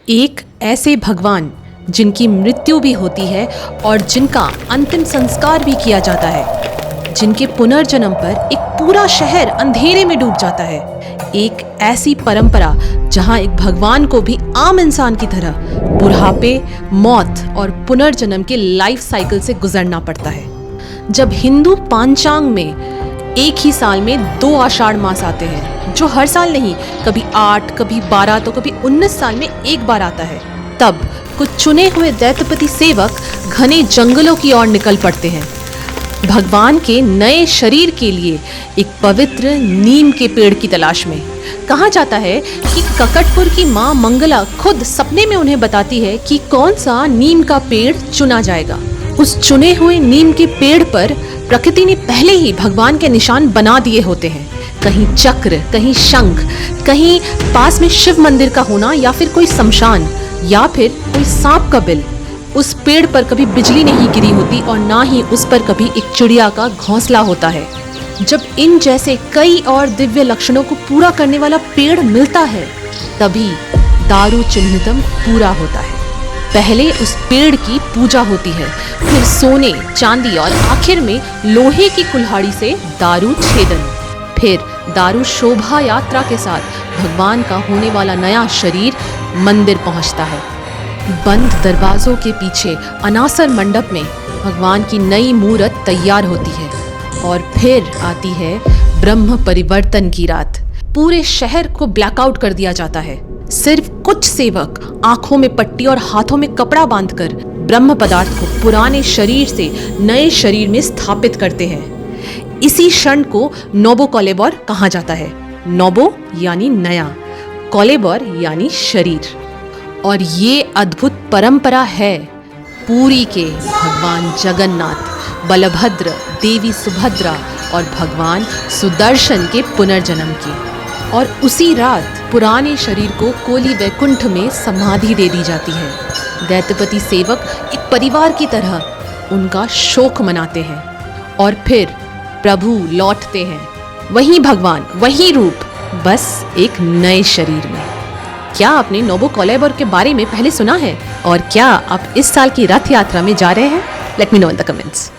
एक ऐसे भगवान जिनकी मृत्यु भी होती है और जिनका अंतिम संस्कार भी किया जाता है, जिनके पुनर्जन्म पर एक पूरा शहर अंधेरे में डूब जाता है। एक ऐसी परंपरा जहां एक भगवान को भी आम इंसान की तरह बुढ़ापे, मौत और पुनर्जन्म के लाइफ साइकिल से गुजरना पड़ता है। जब हिंदू पांचांग में एक ही साल में 2 आषाढ़ मास आते हैं, जो हर साल नहीं, कभी 8, कभी 12 तो कभी 19 साल में एक बार आता है, तब कुछ चुने हुए दैत्यपति सेवक घने जंगलों की ओर निकल पड़ते हैं, भगवान के नए शरीर के लिए एक पवित्र नीम के पेड़ की तलाश में। कहा जाता है कि ककटपुर की मां मंगला खुद सपने में उन्हें बताती है कि कौन सा नीम का पेड़ चुना जाएगा। उस चुने हुए नीम के पेड़ पर प्रकृति ने पहले ही भगवान के निशान बना दिए होते हैं, कहीं चक्र, कहीं शंख, कहीं पास में शिव मंदिर का होना, या फिर कोई शमशान, या फिर कोई सांप का बिल। उस पेड़ पर कभी बिजली नहीं गिरी होती और ना ही उस पर कभी एक चिड़िया का घोंसला होता है। जब इन जैसे कई और दिव्य लक्षणों को पूरा करने वाला पेड़ मिलता है, तभी दारू चिह्नितम पूरा होता है। पहले उस पेड़ की पूजा होती है, फिर सोने, चांदी और आखिर में लोहे की कुल्हाड़ी से दारू छेदन, फिर दारू शोभा यात्रा के साथ भगवान का होने वाला नया शरीर मंदिर पहुंचता है। बंद दरवाजों के पीछे अनासर मंडप में भगवान की नई मूर्त तैयार होती है और फिर आती है ब्रह्म परिवर्तन की रात। पूरे शहर को ब्लैकआउट कर दिया जाता है। सिर्फ कुछ सेवक आंखों में पट्टी और हाथों में कपड़ा बांधकर ब्रह्म पदार्थ को पुराने शरीर से नए शरीर में स्थापित करते हैं। इसी क्षण को नोबो कोलेबोर कहा जाता है। नोबो यानी नया, कोलेबोर यानी शरीर। और ये अद्भुत परंपरा है पुरी के भगवान जगन्नाथ, बलभद्र, देवी सुभद्रा और भगवान सुदर्शन के पुनर्जन्म की। और उसी रात पुराने शरीर को कोली वैकुंठ में समाधि दे दी जाती है। दैत्यपति सेवक एक परिवार की तरह उनका शोक मनाते हैं और फिर प्रभु लौटते हैं, वही भगवान, वही रूप, बस एक नए शरीर में। क्या आपने नोबो कोलेबोर के बारे में पहले सुना है? और क्या आप इस साल की रथ यात्रा में जा रहे हैं? Let me know in the comments.